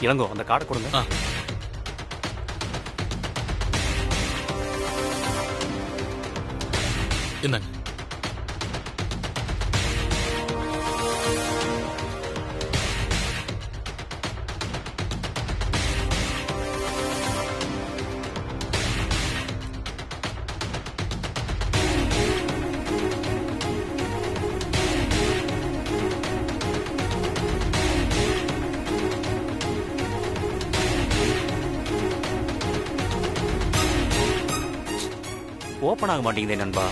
இளங்கோ அந்த கார்டை கொடுங்க. என்னங்க? ஓப்பன் ஆக மாட்டேங்குதே நண்பா.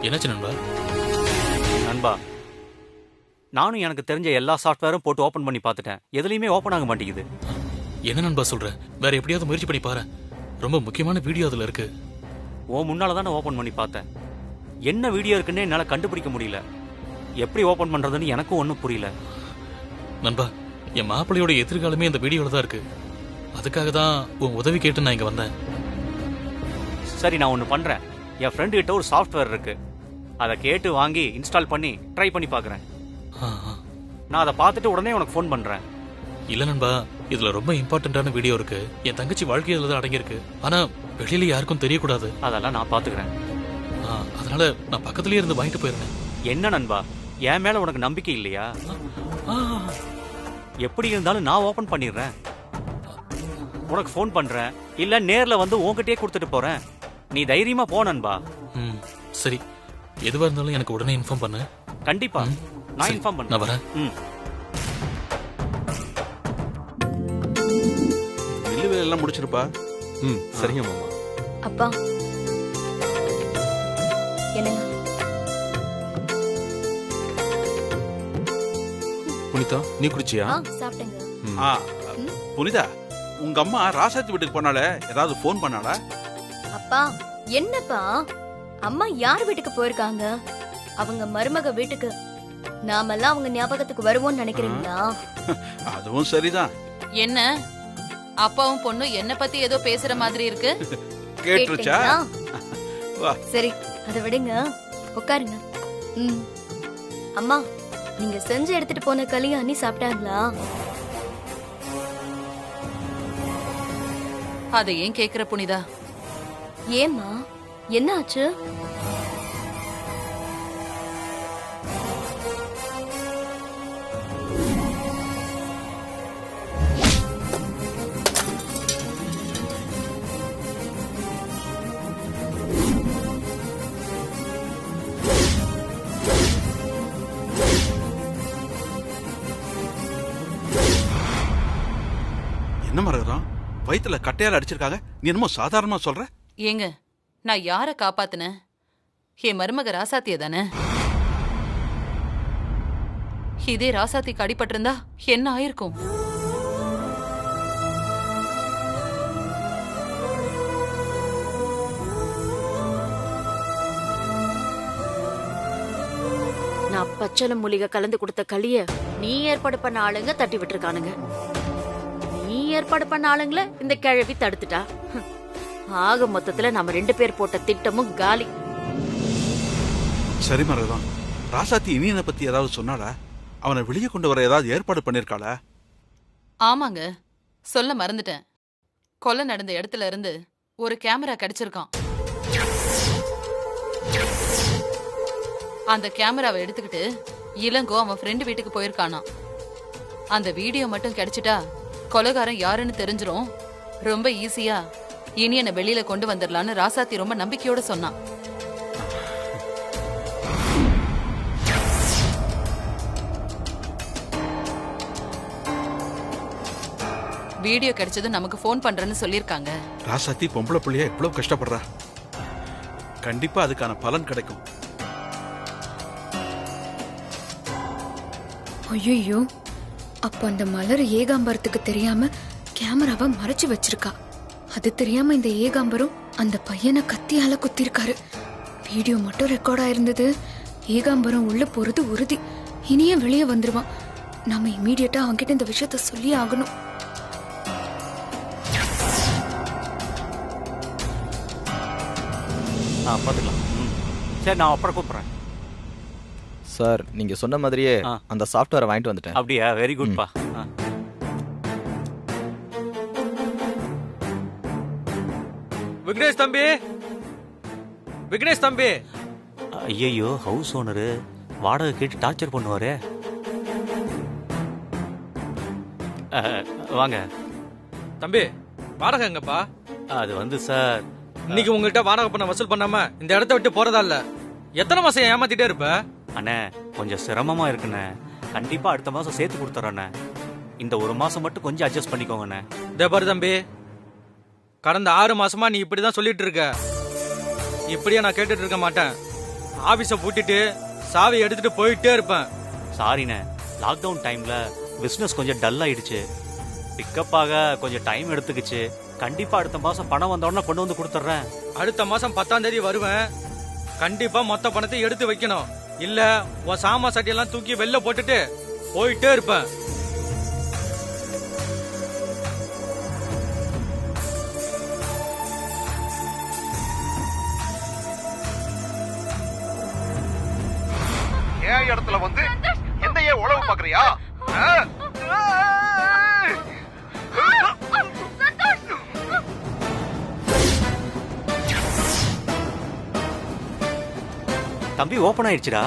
என்னாச்சு நண்பா? நண்பா, நானும் எனக்கு தெரிஞ்ச எல்லா சாஃப்ட்வேரும் போட்டு ஓப்பன் பண்ணி பார்த்துட்டேன். எதுலையுமே ஓப்பன் ஆக மாட்டேங்குது. என்ன நண்பா சொல்ற? வேற எப்படியாவது முயற்சி பண்ணி பாரு. ரொம்ப முக்கியமான வீடியோ அதுல இருக்கு. ஓ முன்னால தான் ஓப்பன் பண்ணி பார்த்தேன். என்ன வீடியோ இருக்குன்னு என்னால் கண்டுபிடிக்க முடியல. எப்படி ஓப்பன் பண்றதுன்னு எனக்கும் ஒன்றும் புரியல. நண்பா, என் மாப்பிள்ளையோட எதிர்காலமே இந்த வீடியோல தான் இருக்கு. அதுக்காக தான் உன் உதவி கேட்டு நான் இங்க வந்தேன். சரி, நான் ஒன்று பண்றேன். என் ஃப்ரெண்டு கிட்ட ஒரு சாஃப்ட்வேர் இருக்கு. அதை கேட்டு வாங்கி இன்ஸ்டால் பண்ணி ட்ரை பண்ணி பார்க்குறேன். நான் அதை பார்த்துட்டு உடனே உனக்கு ஃபோன் பண்றேன். இல்ல நண்பா, இதுல ரொம்ப இம்பார்ட்டன்டான வீடியோ இருக்கு. என் தங்கச்சி வாழ்க்கை இதுல தான் அடங்கியிருக்கு. ஆனா வெளியில யாருக்கும் தெரியக்கூடாது. அதெல்லாம் நான் பாத்துக்கிறேன். அதனால நான் பக்கத்துலயே இருந்து வாங்கிட்டு போயிருந்தேன். என்ன நண்பா, என் மேல உனக்கு நம்பிக்கை இல்லையா? எப்படி இருந்தாலும் நான் ஓபன் பண்ணிடுறேன். உனக்கு ஃபோன் பண்றேன், இல்ல நேர்ல வந்து உன்கிட்டயே கொடுத்துட்டு போறேன். நீ தைரியமா போ நண்பா. சரி, எதுவா இருந்தாலும் எனக்கு உடனே இன்ஃபார்ம் பண்ணு. கண்டிப்பா நான் இன்ஃபார்ம் பண்ணேன். நான் வரேன். எல்லாம் முடிச்சிருப்பா. சரிங்க மாமா. அப்பா என்னங்க? புனிதா, நீ குடிச்சியா? சாப்பிட்டேங்க. புனிதா, உங்க அம்மா ராசாத்தி வீட்டுக்கு போனால ஏதாவது போன் பண்ணாளா? அப்பா என்னப்பா, அம்மா யார் வீட்டுக்கு போயிருக்காங்க? அவங்க மருமக வீட்டுக்கு. நாமெல்லாம் அவங்க ஞாபகத்துக்கு வருவோம்னு நினைக்கிறீங்களா? அதுவும் சரிதான். என்ன அப்பாவும் பொண்ணு என்ன பத்தி ஏதோ பேசுற மாதிரி இருக்கு. கேட்டுச்சா? சரி, அதை விடுங்க, உட்காருங்க. அம்மா, நீங்க செஞ்சு எடுத்துட்டு போன கல்யாணி சாப்பிட்டாங்களா? அதை ஏன் கேக்குற புனிதா? ஏம்மா, என்ன ஆச்சு? என்ன மறக்கிறான்? வயித்துல கட்டையால அடிச்சிருக்காங்க. நீ என்னமோ சாதாரணமா சொல்ற? ஏங்க, நான் யார காப்பாத்துனேன்? என் மருமக ராசாத்திய தானே. இதே ராசாத்திக்கு அடிபட்டிருந்தா என்ன ஆயிருக்கும்? நான் பச்சளை மூலிகை கலந்து கொடுத்த களிய நீ ஏற்பாடு பண்ண ஆளுங்க தட்டி விட்டுருக்கானுங்க. நீ ஏற்பாடு பண்ண ஆளுங்கள இந்த கிழவி தடுத்துட்டா. ஆக மொத்தத்துல நம்ம 2 பேர் போட்ட திட்டமும் காலி. சரி மறதான், ராசாத்தி இனியனை பத்தி ஏதாவது சொன்னாளா? அவனை வெளியே கொண்டு வர ஏதாவது ஏற்பாடு பண்ணிருக்காளா? ஆமாங்க, சொல்ல மறந்துட்டேன். கொலை நடந்த இடத்துல இருந்து ஒரு கேமரா கிடைச்சிருக்கான். அந்த கேமராவை எடுத்துக்கிட்டு இளங்கோ அவன் ஃப்ரெண்டு வீட்டுக்கு போயிருக்கானா. அந்த வீடியோ மட்டும் கிடைச்சிட்டா கொலைகாரன் யாருன்னு தெரிஞ்சிரும். ரொம்ப ஈஸியா இனியனை வெளியில கொண்டு வந்துடலான்னு ராசாத்தி ரொம்ப நம்பிக்கையோட சொன்னான். வீடியோ கிடைச்சது நமக்கு போன் பண்றேன்னு சொல்லிருக்காங்க. ராசாத்தி பொம்பளை பிள்ளையா எவ்வளவு கஷ்டப்படுறா. கண்டிப்பா அதுக்கான பலன் கிடைக்கும். ஐயோ, அப்ப அந்த மலர் ஏகாம்பரத்துக்கு தெரியாம கேமராவை மறைச்சு வச்சிருக்கா. அது தெரியாம இந்த ஏகாம்பரம் அந்த பையனை கத்தியால குத்திருக்காரு. வீடியோ மட்டும் ரெக்கார்ட் ஆயிருந்தது. ஏகாம்பரம் உள்ள போறது உறுதி. இனியே வெளியே வந்துருவான். நாம இமீடியட்டா அவன்கிட்ட இந்த விஷயத்த சொல்லி ஆகணும். பார்த்துக்கலாம். சரி, நான் அப்புறம் கூப்பிட்றேன். சார் நீங்க சொன்ன மாதிரியே அந்த சாஃப்ட்வேரை வாங்கிட்டு வந்துட்டேன். அப்படியா? வெரி குட்பா. விக்னேஷ் தம்பி, விக்னேஷ் தம்பி. ஐயோ, ஹவுஸ் ஓனரு வாடகை கேட்டு டார்ச்சர் பண்ணுவாரு. வாங்க தம்பி, வாடகை எங்கப்பா? அது வந்து சார், இன்னைக்கு உங்ககிட்ட வாடகை பண்ண வசூல் பண்ணாம இந்த இடத்த விட்டு போறதா இல்ல. எத்தனை மாசம் ஏமாத்திட்டே இருப்ப? அண்ணே கொஞ்சம் சிரமமா இருக்குண்ணே. கண்டிப்பா அடுத்த மாசம் சேர்த்து கொடுத்துறேண்ணே. இந்த ஒரு மாசம் மட்டும் கொஞ்சம் அட்ஜஸ்ட் பண்ணிக்கோங்கண்ணே. இதே பாரு தம்பி, கடந்த 6 மாசமா நீ இப்படிதான் சொல்லிட்டு இருக்க. இப்படியே நான் கேட்டுட்டு இருக்க மாட்டேன். ஆபீஸ பூட்டிட்டு சாவி எடுத்துட்டு போயிட்டே இருப்பேன். சாரிண்ணே, லாக்டவுன் டைம்ல பிசினஸ் கொஞ்சம் டல் ஆயிடுச்சு. பிக்கப் ஆக கொஞ்சம் டைம் எடுத்துக்கிச்சு. கண்டிப்பா அடுத்த மாசம் பணம் வந்தோடனே கொண்டு வந்து கொடுத்துட்றேன். அடுத்த மாசம் 10ஆம் தேதி வருவேன். கண்டிப்பா மொத்த பணத்தை எடுத்து வைக்கணும். இல்ல உன் சாமா சட்டியெல்லாம் தூக்கி வெளில போட்டுட்டு போயிட்டே இருப்பேன். ஏன் இடத்துல வந்து என்னையே உழவு பாக்குறியா? தம்பி ஓபன் ஆயிடுச்சுடா.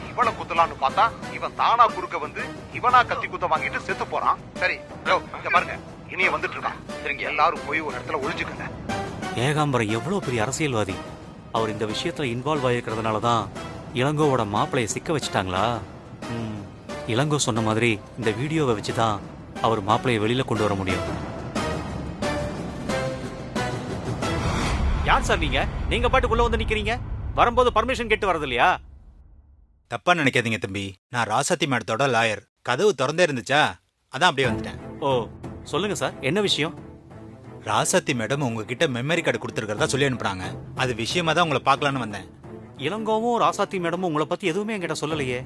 இவனை குத்தலான்னு பார்த்தா இவன் தானா குறுக்க வந்து இவனா கத்தி குத்த வாங்கிட்டு செத்து போறான். சரி இங்க பாருங்க, இனிய வந்துட்டு இருக்கான். சரிங்க, எல்லாரும் போய் ஒரு இடத்துல ஒளிஞ்சுக்கங்க. ஏகாம்பரம் எவ்வளவு பெரிய அரசியல்வாதி. அவர் இந்த விஷயத்துல இன்வால்வ் ஆயிருக்கிறதுனால தான் இளங்கோவோட மாப்பிளைய சிக்க வச்சுட்டாங்களா? இளங்கோ சொன்ன மாதிரி இந்த வீடியோவை வச்சுதான் அவர் மாப்பிளைய வெளியில கொண்டு வர முடியும். யார் சார் நீங்க? நீங்க பாட்டுக்குள்ள வந்து நிக்கிறீங்க. வரும்போது பர்மிஷன் கேட்டு வரது இல்லையா? தப்பா நினைக்காதீங்க தம்பி, நான் ராசாத்தி மேடத்தோட லாயர். கதவு திறந்தே இருந்துச்சா, அதான் அப்படியே வந்துட்டேன். ஓ சொல்லுங்க சார், என்ன விஷயம்? ராசாத்தி மேடம் உங்ககிட்ட மெமரி கார்டு கொடுத்துருக்கிறதா சொல்லி அனுப்புறாங்க. அது விஷயமா தான் உங்களை பார்க்கலான்னு வந்தேன். இளங்கோவும் ராசாத்தி மேடமும் உங்களை பத்தி எதுவுமே என்கிட்ட சொல்லலையே.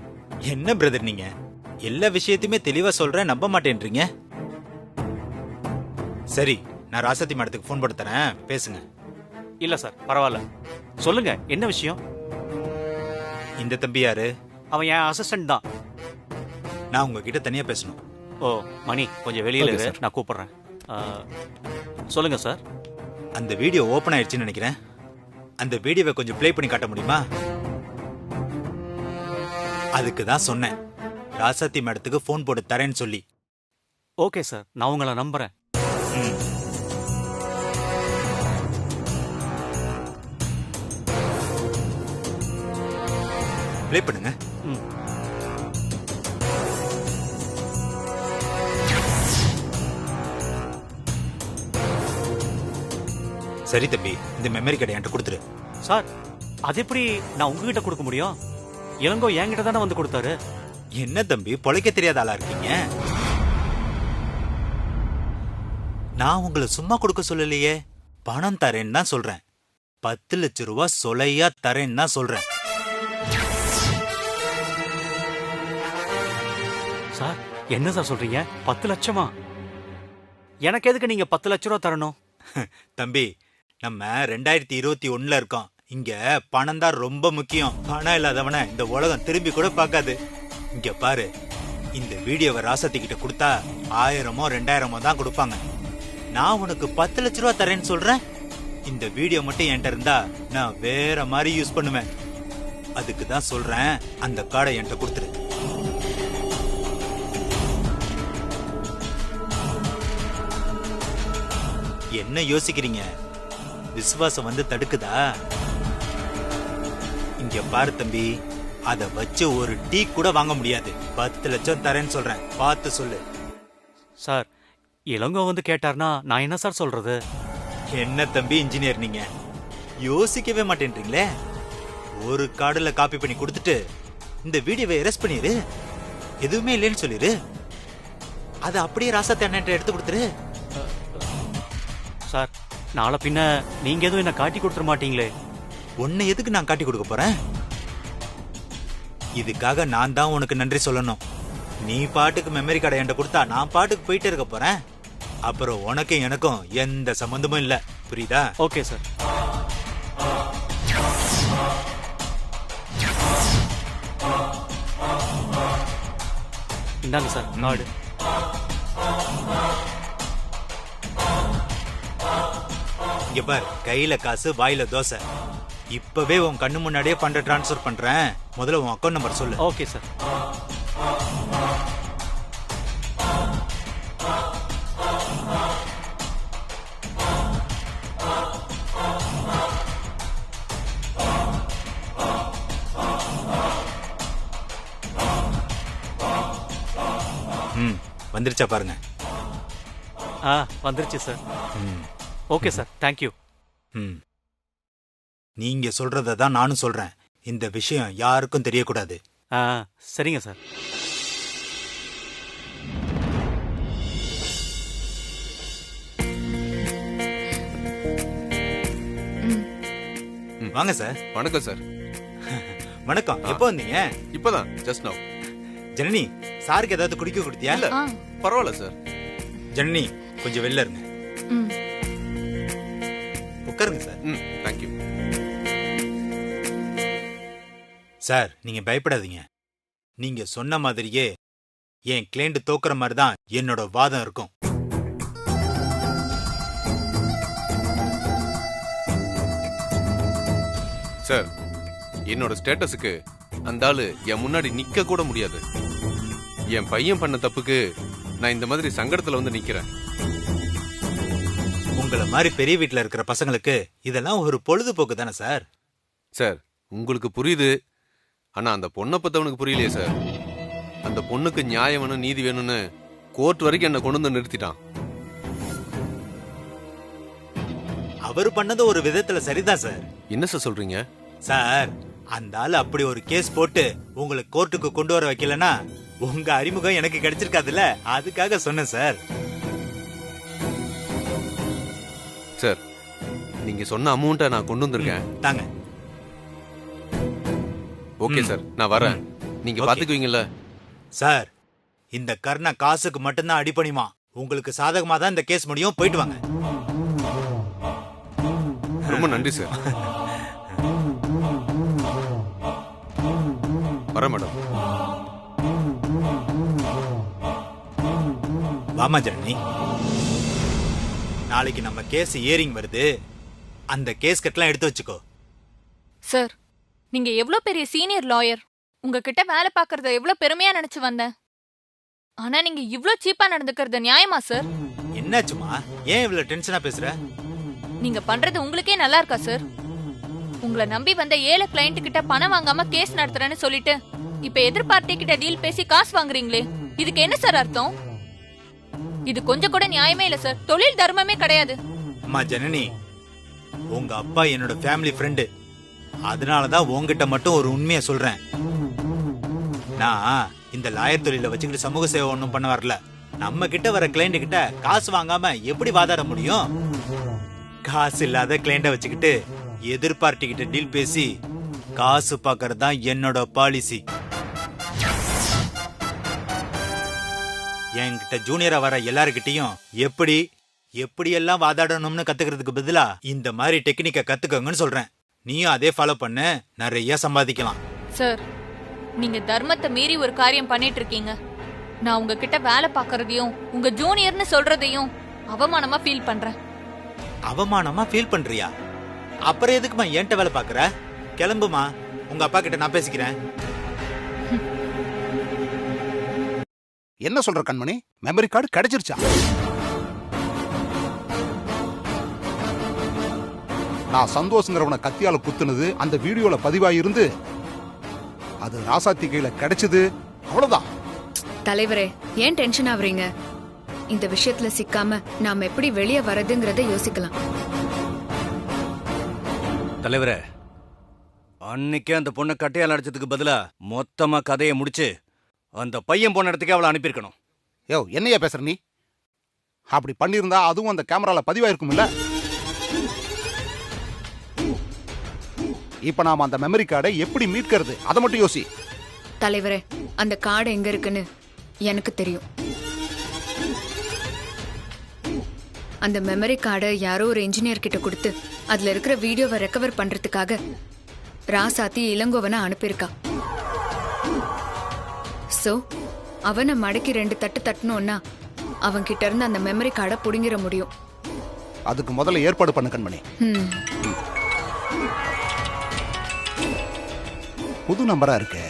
என்ன பிரதர் நீங்க எல்லா விஷயத்தையுமே தெளிவா சொல்றேன், நம்ப மாட்டேன்றீங்க. சரி, நான் ராசாத்தி மேடத்துக்கு போன் போட்டு தரேன், பேசுங்க. இல்ல சார், பரவாயில்ல, சொல்லுங்க என்ன விஷயம். இந்த தம்பி யாரு? அவன் என் அசிஸ்டன்ட் தான். நான் உங்ககிட்ட தனியா பேசணும். ஓ மணி, கொஞ்சம் வெளியில இரு, நான் கூப்பிடுறேன். சொல்லுங்க சார். அந்த வீடியோ ஓபன் ஆயிடுச்சுன்னு நினைக்கிறேன். அந்த வீடியோவை கொஞ்சம் ப்ளே பண்ணி காட்ட முடியுமா? அதுக்கு தான் சொன்னேன், ராசாத்தி மேடத்துக்கு போன் போட்டு தரேன்னு சொல்லி. ஓகே சார், நான் உங்களை நம்புறேன். ப்ளே பண்ணுங்க. சரி தம்பி, இந்த மெமரி கார்டை என்கிட்ட கொடுத்துரு. சார், அது எப்படி நான் உங்ககிட்ட கொடுக்க முடியும்? இளங்கோ என்கிட்ட தானே வந்து கொடுத்தாரு. என்ன தம்பி, பொழைக்க தெரியாத ஆளா இருக்கீங்க? நான் உங்களை சும்மா கொடுக்க சொல்லலையே, பணம் தரேன்னு தான் சொல்றேன். 10 லட்சம் ரூபாய் சொலையா தரேன்னு தான் சொல்றேன். சார், என்ன சார் சொல்றீங்க? 10 லட்சமா? எனக்கு எதுக்கு நீங்க 10 லட்சம் ரூபா தரணும்? தம்பி, நம்ம 2021 இருக்கோம். இங்க பணம் தான் ரொம்ப முக்கியம். பணம் இல்லாதவன இந்த உலகம் திரும்பி கூட பார்க்காது. இங்க பாரு, இந்த வீடியோவை ராசாத்தி கிட்ட கொடுத்தா 1000மோ 2000மோ தான் கொடுப்பாங்க. நான் உனக்கு 10 லட்சம் ரூபா தரேன்னு சொல்றேன். இந்த வீடியோ மட்டும் என்கிட்ட இருந்தா நான் வேற மாதிரி யூஸ் பண்ணுவேன். அதுக்கு தான் சொல்றேன், அந்த கார்டை என்கிட்ட கொடுத்துரு. என்ன யோசிக்கிறீங்க? விசுவாசம் வந்து தடுக்குதா? இங்க பாரு தம்பி, அத வச்சு ஒரு டீ கூட வாங்க முடியாது. 10 லட்சம் தரேன்னு சொல்றேன், பார்த்து சொல்லு. சார், இளங்கோ வந்து கேட்டார்னா நான் என்ன சார் சொல்றது? என்ன தம்பி இன்ஜினியர் நீங்க, யோசிக்கவே மாட்டேன்றீங்களே. ஒரு கார்டுல காப்பி பண்ணி கொடுத்துட்டு இந்த வீடியோவை எரேஸ் பண்ணிரு, எதுவுமே இல்லைன்னு சொல்லிரு. அதை அப்படியே ராசாத்தி அண்ணன் எடுத்து கொடுத்துரு. சார், நாளை பின்ன நீங்க எதுவும் என்ன காட்டி கொடுத்துட மாட்டீங்களே? உன்னை எதுக்கு நான் காட்டி கொடுக்க போறேன்? இதுக்காக நான் தான் உனக்கு நன்றி சொல்லணும். நீ பாட்டுக்கு மெமரி கார்டை என்கிட்ட கொடுத்தா நான் பாட்டுக்கு போயிட்டே இருக்க போறேன். அப்புறம் உனக்கும் எனக்கும் எந்த சம்பந்தமும் இல்ல, புரியுதா? Okay sir. இந்தாங்க சார் கார்டு. இங்க பார், கையில காசு வாயில தோசை. இப்பவே உன் கண்ணு முன்னாடியே ஃபண்ட் ட்ரான்ஸ்ஃபர் பண்றேன். முதல்ல உன் அக்கௌண்ட் நம்பர் சொல்லு. Okay sir. வந்துருச்சா பாருங்க. வந்துருச்சு சார். Okay sir, thank you. நீங்க சொல்றத தான் நானும் சொல்றேன். இந்த விஷயம் யாருக்கும் தெரியக்கூடாது. சரிங்க சார். வாங்க சார். வணக்கம் சார். வணக்கம். எப்போ வந்தீங்க? இப்பதான், ஜஸ்ட் நவ். ஜனனி, சாருக்கு ஏதாவது குடிக்க கொடுத்தியா? இல்ல, பரவாயில்ல சார். ஜனனி, கொஞ்சம் வெளில இருங்க. உட்காருங்க சார். Thank you sir. நீங்க பயப்படாதீங்க. நீங்க சொன்ன மாதிரியே என் கிளைண்ட் தோக்குற மாதிரி தான் என்னோட வாதம் இருக்கும். சார், என்னோட ஸ்டேட்டஸுக்கு அந்த ஆளு என் முன்னாடி நிக்க கூட முடியாது. என் பையன் பண்ண தப்புக்கு நான் இந்த மாதிரி சங்கடத்துல வந்து நிக்கிறேன். உங்களை மாதிரி பெரிய வீட்டுல இருக்கிற பசங்களுக்கு இதெல்லாம் ஒரு பொழுதுபோக்கு தானே சார்? சார், உங்களுக்கு புரியுது. ஆனா அந்த பொண்ணை பத்தவனுக்கு புரியலையே சார். அந்த பொண்ணுக்கு நியாயம் வேணும், நீதி வேணும்னு கோர்ட் வரைக்கும் என்ன கொண்டு வந்து நிறுத்திட்டான். அவரு பண்ணது ஒரு விதத்துல சரிதான் சார். என்ன சார் சொல்றீங்க? சார், அந்த ஆள் அப்படி ஒரு கேஸ் போட்டு உங்களை கோர்ட்டுக்கு கொண்டு வர வைக்கலன்னா உங்க அறிமுகம் எனக்கு கிடைச்சிருக்காதுல்ல, அதுக்காக சொன்னேன் சார். சார், நீங்க சொன்ன அமௌண்ட்டை நான் கொண்டு வந்திருக்கேன். தாங்க. ஓகே சார், நான் வரேன். நீங்க பாத்துக்குவீங்கல்ல? சார், இந்த கர்ண காசுக்கு மட்டும்தான் அடிபணிமா. உங்களுக்கு சாதகமா தான் இந்த கேஸ் முடியும். போயிட்டு வாங்க. ரொம்ப நன்றி சார். வரேன் மேடம். வாமா ஜனனி, நாளைக்கு நம்ம கேஸ் ஹியரிங் வருது. அந்த கேஸ் கட்டெல்லாம் எடுத்து வச்சுக்கோ. சார், நீங்க எவ்வளவு பெரிய சீனியர் லாயர். உங்ககிட்ட வேலை பார்க்கறத எவ்வளவு பெருமையா நினைச்சு வந்தேன். ஆனா நீங்க இவ்ளோ சீப்பா நடந்துக்கிறது நியாயமா சார்? என்னாச்சுமா? ஏன் இவ்வளவு டென்ஷனா பேசுற? நீங்க பண்றது உங்களுக்கே நல்லா இருக்கா சார்? உங்களை நம்பி வந்த ஏழை கிளைண்ட் கிட்ட பணம் வாங்காம கேஸ் நடத்துறேன்னு சொல்லிட்டு இப்ப எதிர்பார்ட்டி கிட்ட டீல் பேசி காசு வாங்குறீங்களே, இதுக்கு என்ன சார் அர்த்தம்? இது கொஞ்சம் கூட நியாயமே இல்ல சார். தொழில் தர்மமே கிடையாது. அம்மா ஜனனி, உங்க அப்பா என்னோட ஃபேமிலி ஃப்ரெண்டு. அதனாலதான் உங்ககிட்ட மட்டும் ஒரு உண்மையை சொல்றேன். நான் இந்த லாயர் தொழில வச்சுக்கிட்டு சமூக சேவை ஒன்றும் பண்ண வரல. நம்ம கிட்ட வர கிளைண்ட் கிட்ட காசு வாங்காம எப்படி வாதாட முடியும்? காசு இல்லாத கிளைண்ட வச்சுக்கிட்டு எதிர்பார்ட்டி கிட்ட டீல் பேசி காசு பாக்கறது தான் என்னோட பாலிசி. என்கிட்ட ஜூனியரா வர எல்லாருக்கிட்டையும் எப்படி எல்லாம் வாதாடணும்னு கத்துக்கிறதுக்கு பதிலா இந்த மாதிரி டெக்னிக்க கத்துக்கோங்கன்னு சொல்றேன். நீயும் அதே ஃபாலோ பண்ண, நிறைய சம்பாதிக்கலாம். சார், நீங்க தர்மத்தை மீறி ஒரு காரியம் பண்ணிட்டு இருக்கீங்க. நான் உங்ககிட்ட வேலை பார்க்கறதையும் உங்க ஜூனியர்னு சொல்றதையும் அவமானமா ஃபீல் பண்றேன். அவமானமா ஃபீல் பண்றியா? அப்புறம் எதுக்குமா என்கிட்ட வேலை பாக்குற? கிளம்புமா, உங்க அப்பா கிட்ட நான் பேசிக்கிறேன். என்ன சொல்ற கண்மணி? மெமரி கார்டு கிடைச்சிருச்சா? நான் சந்தோஷங்கிறவனை கத்தியால குத்துனது அந்த வீடியோல பதிவாயிருந்து அது ராசாத்தி கையில கிடைச்சது. அவ்வளவுதான். தலைவரே, ஏன் டென்ஷன் ஆவறீங்க? இந்த விஷயத்துல சிக்காம நாம எப்படி வெளியே வரதுங்கிறத யோசிக்கலாம். தலைவரே, அன்னைக்கே அந்த பொண்ணை கட்டையால் அடிச்சதுக்கு பதிலா மொத்தமா கதையை முடிச்சு அந்த பையன் போன இடத்துக்கு அவளை அனுப்பியிருக்கணும். யோ, என்னையா பேசுற நீ? அப்படி பண்ணியிருந்தா அதுவும் அந்த கேமரால பதிவாயிருக்கும் இல்ல? இப்ப நாம அந்த மெமரி கார்டை எப்படி மீட்கிறது அதை மட்டும் யோசி. தலைவரே, அந்த கார்டு எங்க இருக்குன்னு எனக்கு தெரியும். அந்த மெமரி கார்டை யாரோ ஒரு இன்ஜினியர் கிட்ட கொடுத்து அதுல இருக்கிற வீடியோவை ரெக்கவர் பண்றதுக்காக ராசாத்தி இளங்கோவனை அனுப்பியிருக்கா. சோ அவனை மடக்கி 2 தட்டு தட்டணும்னா அவன் கிட்ட இருந்து அந்த மெமரி கார்டை புடுங்கிட முடியும். அதுக்கு முதல்ல ஏற்பாடு பண்ண கண்மணி. புது நம்பரா இருக்கு,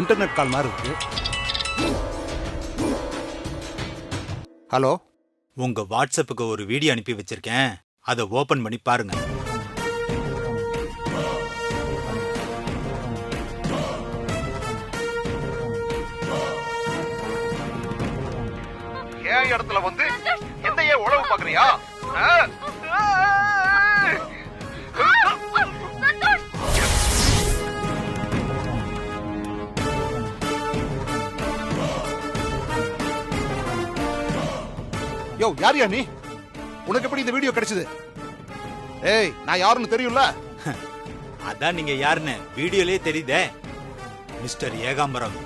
இன்டர்நெட் கால் மாதிரி இருக்கு. ஹலோ, உங்க வாட்ஸ்அப்புக்கு ஒரு வீடியோ அனுப்பி வச்சிருக்கேன், அதை ஓபன் பண்ணி பாருங்க. ஏன் இடத்துல வந்து என்னையே உழவு பாக்குறியா? யோ, யாரியா நீ? உனக்கு எப்படி இந்த வீடியோ கிடைச்சது? ஏய், நான் யாருன்னு தெரியும்ல? அதான் நீங்க யாருன்னு வீடியோலயே தெரியுதே. மிஸ்டர் ஏகாம்பரம்,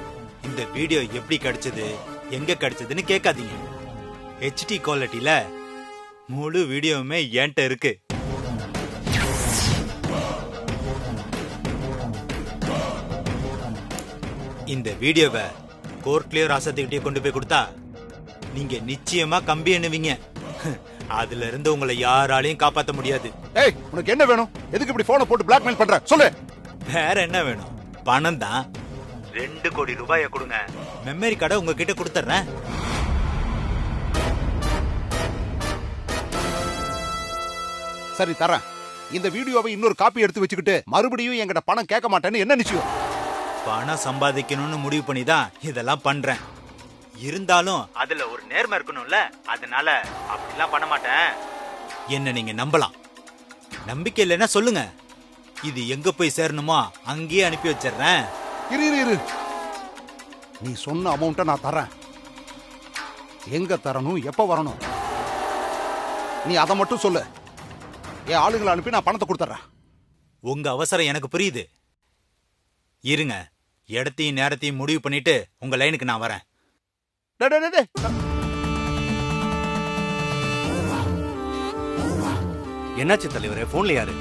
இந்த வீடியோ எப்படி கிடைச்சது, எங்க கிடைச்சதுன்னு கேட்காதீங்க. HD குவாலிட்டியில முழு வீடியோவுமே என்கிட்ட இருக்கு. இந்த வீடியோவை கோர்ட்லயோ ராசாத்திக்கிட்டே கொண்டு போய் கொடுத்தா நீங்க நிச்சயமா கம்பி எண்ணுவீங்க. அதுல இருந்து உங்களை யாராலையும் காப்பாத்த முடியாது. ஏய், உனக்கு என்ன வேணும்? எதுக்கு இப்படி போனை போட்டு பிளாக்மெயில் பண்ற? சொல்லு. வேற என்ன வேணும்? பணம் தான். 2 கோடி ரூபாயை கொடுங்க, மெமரி கார்டை உங்ககிட்ட கொடுத்துறேன். சரி, தரேன். இந்த வீடியோவை இன்னொரு காப்பி எடுத்து வச்சுக்கிட்டு மறுபடியும் என்கிட்ட பணம் கேட்க மாட்டேன்னு என்ன நிச்சயம்? பணம் சம்பாதிக்கணும்னு முடிவு பண்ணி தான் இதெல்லாம் பண்றேன். இருந்தாலும் அதுல ஒரு நேர்மை இருக்கணும்ல, அதனால அப்படிலாம் பண்ண மாட்டேன். என்ன நீங்க நம்பலாம். நம்பிக்கை இல்லைன்னா சொல்லுங்க, இது எங்க போய் சேரணுமோ அங்கேயே அனுப்பி வச்சிடுறேன். இரு, நீ சொன்ன அமௌண்ட்டை நான் தரேன். எங்க தரணும், எப்ப வரணும், நீ அதை மட்டும் சொல்லு. என் ஆளுங்களை அனுப்பி நான் பணத்தை கொடுத்துறேன். உங்க அவசரம் எனக்கு புரியுது. இருங்க, இடத்தையும் நேரத்தையும் முடிவு பண்ணிட்டு உங்க லைனுக்கு நான் வரேன். என்னாச்சு தலைவரே? போன்ல யாரு?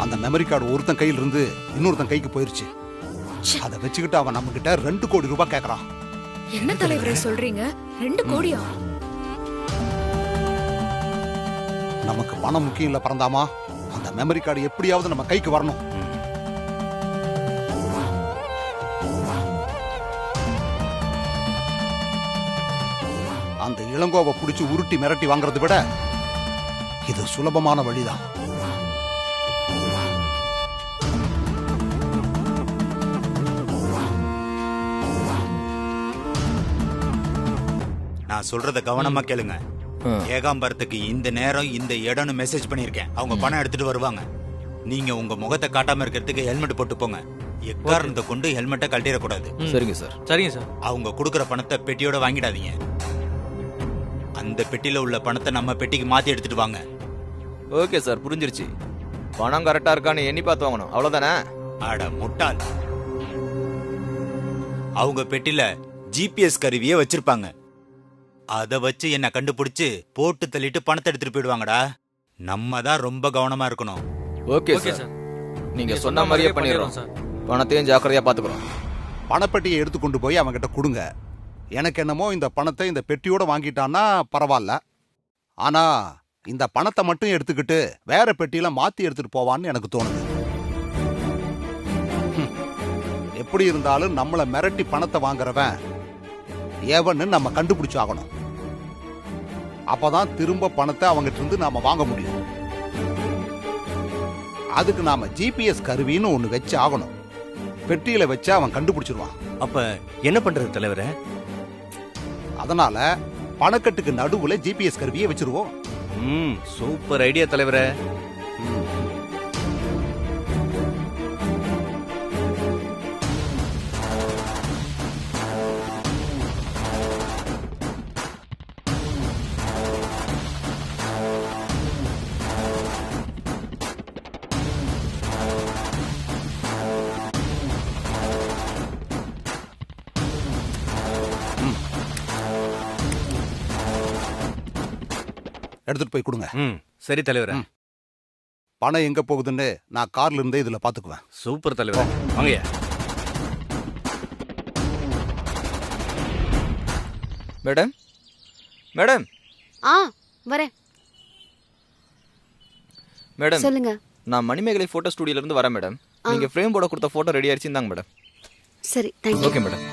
அந்த மெமரி கார்டு ஒருத்தன் கையில் இருந்து இன்னொருத்தன் கைக்கு போயிருச்சு. அதை வச்சுக்கிட்டு அவன் நம்ம கிட்ட 2 கோடி ரூபாய் கேட்கறான். என்ன தலைவரே சொல்றீங்க? 2 கோடியா? நமக்கு பணம் முக்கியம் இல்ல பறந்தாமா, அந்த மெமரி கார்டு எப்படியாவது நம்ம கைக்கு வரணும். அந்த இளங்கோவை பிடிச்சு உருட்டி மிரட்டி வாங்குறதை விட இது சுலபமான வழிதான். நான் சொல்றத கவனமா கேளுங்க. ஏகாம்பரத்துக்கு இந்த நேரம் இந்த இடம்னு மெசேஜ் பண்ணிருக்கேன். அவங்க பணம் எடுத்துட்டு வருவாங்க. நீங்க உங்க முகத்தை காட்டாம இருக்கிறதுக்கு ஹெல்மெட் போட்டு போங்க. எக்காரணத்தை கொண்டு ஹெல்மெட்டை கழட்டிடக்கூடாது. சரிங்க சார். சரிங்க சார். அவங்க கொடுக்கற பணத்தை பெட்டியோட வாங்கிடாதீங்க. அந்த பெட்டியில உள்ள பணத்தை நம்ம பெட்டிக்கு மாத்தி எடுத்துட்டு வாங்க. ஓகே சார், புரிஞ்சிருச்சு. பணம் கரெக்டா இருக்கான்னு எண்ணி பார்த்து வாங்கணும், அவ்வளவுதானே? அட முட்டாள், அவங்க பெட்டில GPS கருவியே வச்சிருப்பாங்க. அத வச்சு என்ன கண்டுபிடிச்சு போட்டு தள்ளிட்டு பணத்தை எடுத்துட்டு போயிடுவாங்கடா. நம்ம தான் ரொம்ப கவனமா இருக்கணும். ஓகே சார், நீங்க சொன்ன மாதிரியே பண்ணிடுறோம் சார். பணத்தையும் ஜாக்கிரதையா பாத்துக்கிறோம். பணப்பெட்டியை எடுத்து கொண்டு போய் அவங்க கிட்ட கொடுங்க. எனக்கு என்னமோ இந்த பணத்தை இந்த பெட்டியோட வாங்கிட்டான்னா பரவாயில்ல. ஆனா இந்த பணத்தை மட்டும் எடுத்துக்கிட்டு வேற பெட்டியில மாத்தி எடுத்துட்டு போவான்னு எனக்கு தோணுது. எப்படி இருந்தாலும் நம்மள மிரட்டி பணத்தை வாங்குறவன் எவன்னு நம்ம கண்டுபிடிச்சாகணும். அப்பதான் திரும்ப பணத்தை அவங்கிட்ட இருந்து நாம வாங்க முடியும். அதுக்கு நாம GPS கருவின்னு ஒண்ணு வச்சு ஆகணும். பெட்டியில வச்சு அவன் கண்டுபிடிச்சிருவான். அப்ப என்ன பண்றது தலைவரே? அதனால பணக்கட்டுக்கு நடுவுல GPS கருவியை வச்சிருவோம். சூப்பர் ஐடியா தலைவரே. எடுத்துட்டு போய் கொடுங்க. ம் சரி தலைவரே. பணம் எங்க போகுதுன்னு நான் கார்ல இருந்தே இதுல பாத்துக்குவேன். சூப்பர் தலைவரே. வாங்கய்யா. மேடம் மேடம் வரேன். மேடம் சொல்லுங்க. நான் மணிமேகலை போட்டோ ஸ்டுடியோல இருந்து வரேன் மேடம். நீங்க ஃப்ரேம் போட கொடுத்த போட்டோ ரெடி ஆயிடுச்சு. இந்தாங்க மேடம். சரி, தேங்க்யூ. Okay madam.